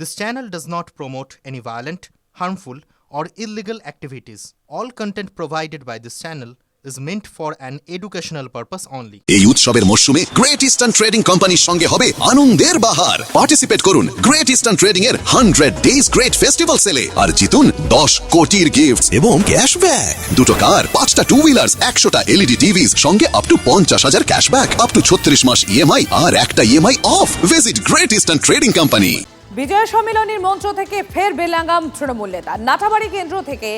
This channel does not promote any violent, harmful, or illegal activities. All content provided by this channel is meant for an educational purpose only. এই উৎসবের মরশুমে great eastern trading কোম্পানির সঙ্গে হবে আনন্দের বাহার। Participate করুন great eastern trading এর 100 days great festival সেলে আর জিতুন 10 কোটির গিফটস এবং ক্যাশব্যাক, 2টো কার, 5টা টু হুইলার্স, 100টা এলইডি টিভিস, সঙ্গে up to 50,000 cashback, up to 36 মাস ইএমআই আর একটা EMI off. Visit great eastern trading company. বিজয় সম্মেলনের মঞ্চ থেকে ফের বেলাঙ্গাম তৃণমূল নেতা। নাটাবাড়ি কেন্দ্র থেকে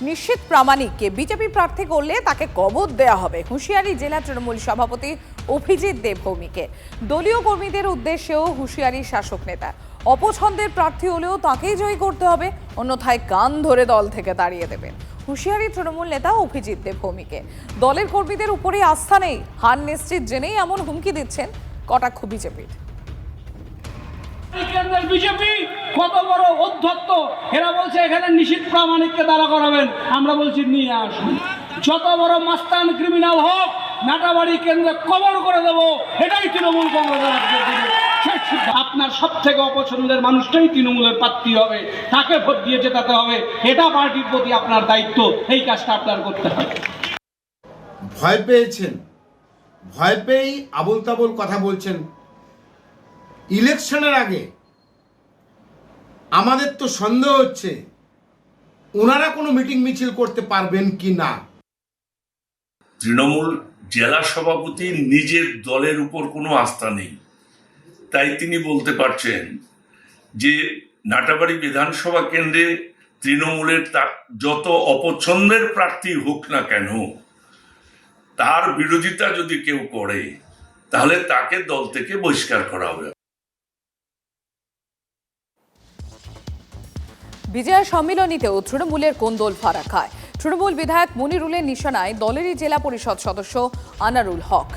নিশ্চিত প্রামাণিককে বিজেপি প্রার্থী করলে তাকে কবর দেওয়া হবে, হুঁশিয়ারি জেলা তৃণমূল সভাপতি অভিজিৎ দেবভৌমিকে। দলীয় কর্মীদের উদ্দেশ্যেও হুঁশিয়ারি শাসক নেতা। অপছন্দের প্রার্থী হলেও তাকেই জয়ী করতে হবে, অন্যথায় কান ধরে দল থেকে তাড়িয়ে দেবেন, হুঁশিয়ারি তৃণমূল নেতা অভিজিৎ দেবভৌমিকে। দলের কর্মীদের উপরে আস্থা নেই, হার নিশ্চিত জেনেই এমন হুমকি দিচ্ছেন কটাক্ষ বিজেপির। কেন্দ্রের বিজেপি কত বড় অধ্যত্ত, এরা বলছে এখানে নিশীথ প্রামাণিককে দাঁড়া করাবেন, আমরা বলছি নিয়ে আসুন। যত বড় মাস্তান ক্রিমিনাল হোক, নাটাবাড়ি কেন্দ্রে কবর করে দেব, এটাই তৃণমূল কংগ্রেসের। আপনার সব থেকে অপছন্দের মানুষটাই তৃণমূলের প্রার্থী হবে, তাকে ভোট দিয়ে জেতাতে হবে, এটা পার্টির প্রতি আপনার দায়িত্ব, এই কাজটা আপনার করতে হবে। ভয় পেয়েছেন, ভয় পেয়েই আবোল তাবোল কথা বলছেন। ইলেকশনের আগে আমাদের তো সন্দেহ হচ্ছে ওনারা কোনো মিটিং মিছিল করতে পারবেন কি না। তৃণমূল জেলা সভাপতি নিজের দলের উপর কোনো আস্থা নেই, তাই তিনি বলতে পারছেন যে নাটাবাড়ি বিধানসভা কেন্দ্রে তৃণমূলের যত অপছন্দের প্রার্থী হোক না কেন, তার বিরোধিতা যদি কেউ করে তাহলে তাকে দল থেকে বহিষ্কার করা হবে। বিজয় সম্মেলনীতেও তৃণমূলের কোন্দল ফাঁড়া খায়। তৃণমূল বিধায়ক মনিরুলের নিশানায় দলেরই জেলা পরিষদ সদস্য আনারুল হক।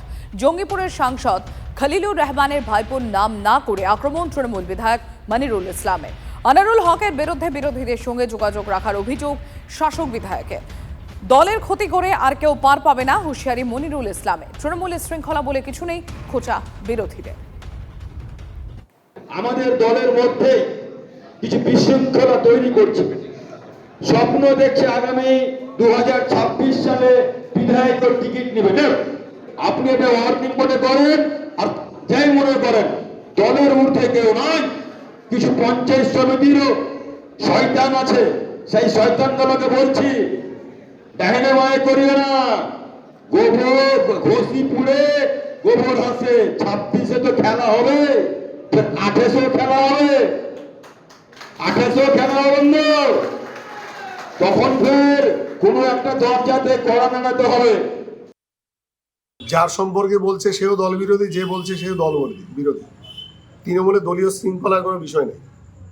জঙ্গিপুরের সাংসদ খলিলুর রহমানের ভাইপোর নাম না করে আক্রমণ তৃণমূল বিধায়ক মনিরুল ইসলামের। আনারুল হকের বিরুদ্ধে বিরোধীদের সঙ্গে যোগাযোগ রাখার অভিযোগ শাসক বিধায়কের। দলের ক্ষতি করে আর কেউ পার পাবে না, হুঁশিয়ারি মনিরুল ইসলামের। তৃণমূলের শৃঙ্খলা বলে কিছু নেই, খোঁচা বিরোধীদের। আমাদের দলের মধ্যে কিছু বিশৃঙ্খলা তৈরি করছে, স্বপ্ন দেখছে আগামী 2026 সালে বিধায়কের টিকিট নেবে। আপনি এটা ওয়ার্নিং মনে করেন আর যাই মনে করেন, দলের ঊর্ধ্বে কেউ নয়। কিছু পঞ্চায়েত সমিতিরও শয়তান আছে, সেই শয়তানগুলোকে বলছি ডাইনে বাঁয়ে করিও না। গোবর ঘষি পুড়ে গোবর হাসে, 26-এ তো খেলা হবে, 28-এ খেলা হবে, 28-এ খেলা হবে না, তখন ফের কোনো একটা দরজাতে কড়া নাড়াতে হবে। যার সম্পর্কে বলছে সেও দল বিরোধী, যে বলছে সেও দল বিরোধী। তৃণমূলের দলীয় শৃঙ্খলার কোনো বিষয় নেই।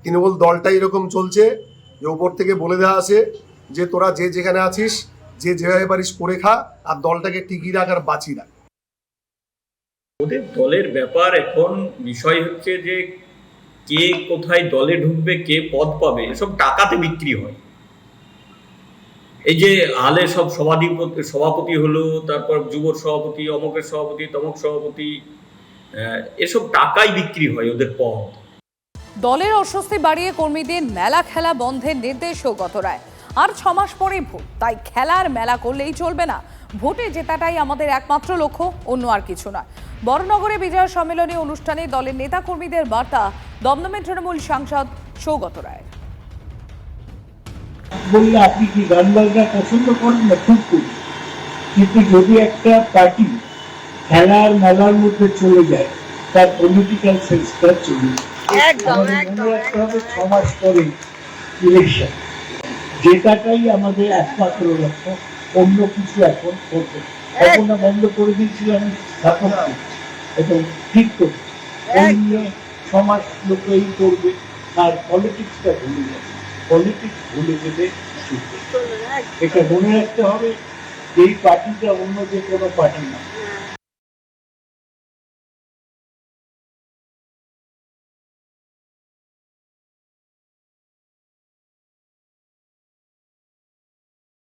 তৃণমূল দলটা এরকম চলছে যে উপর থেকে বলে দেওয়া আছে যে তোরা যে যেখানে আছিস, যে যেভাবে পারিস করে খা, আর দলটাকে টিকিয়ে রাখ আর বাঁচিয়ে রাখ। ওদের দলের ব্যাপার এখন বিষয় হচ্ছে যে কে কোথায় দলে ঢুকবে, কে পদ পাবে, এসব টাকাতে বিক্রি হয়। এই যে হালে সব সভাপতি হলো, তারপর যুব সভাপতি, অমকের সভাপতি, তমক সভাপতি, এসব টাকাই বিক্রি হয় ওদের পদ। দলের অস্বস্তি বাড়িয়ে কর্মীদের মেলা খেলা বন্ধের নির্দেশও গত রায়। আর 6 মাস পরে ভোট, তাই খেলার মেলা করলেই চলবে না। ভোটে জেতাটাই আমাদের একমাত্র লক্ষ্য, অন্য আর কিছু নয়। বড়নগরে বিজয় সম্মেলনী অনুষ্ঠানে দলের নেতা কর্মীদের বার্তা দমদমের তৃণমূল সাংসদ সৌগত রায়। বললে আপনি কি গান বাজনা পছন্দ করেন না? খুব করি, কিন্তু যদি একটা পার্টি খেলার মেলার মধ্যে চলে যায়, তার পলিটিক্যাল সেন্সটা চলে যায়। মনে রাখতে হবে 6 মাস পরে ইলেকশন, যেটাটাই আমাদের একমাত্র লক্ষ্য, অন্য কিছু এখন করবে। এখন বন্ধ করে দিয়েছিলাম স্থাপন এবং ঠিক করছে, এই নিয়ে 6 মাস লোক এই করবে আর পলিটিক্সটা ভুলে যাবে। পলিটিক্স ভুলে গেলে এটা মনে রাখতে হবে, এই পার্টিটা অন্য যে কোনো পার্টি না,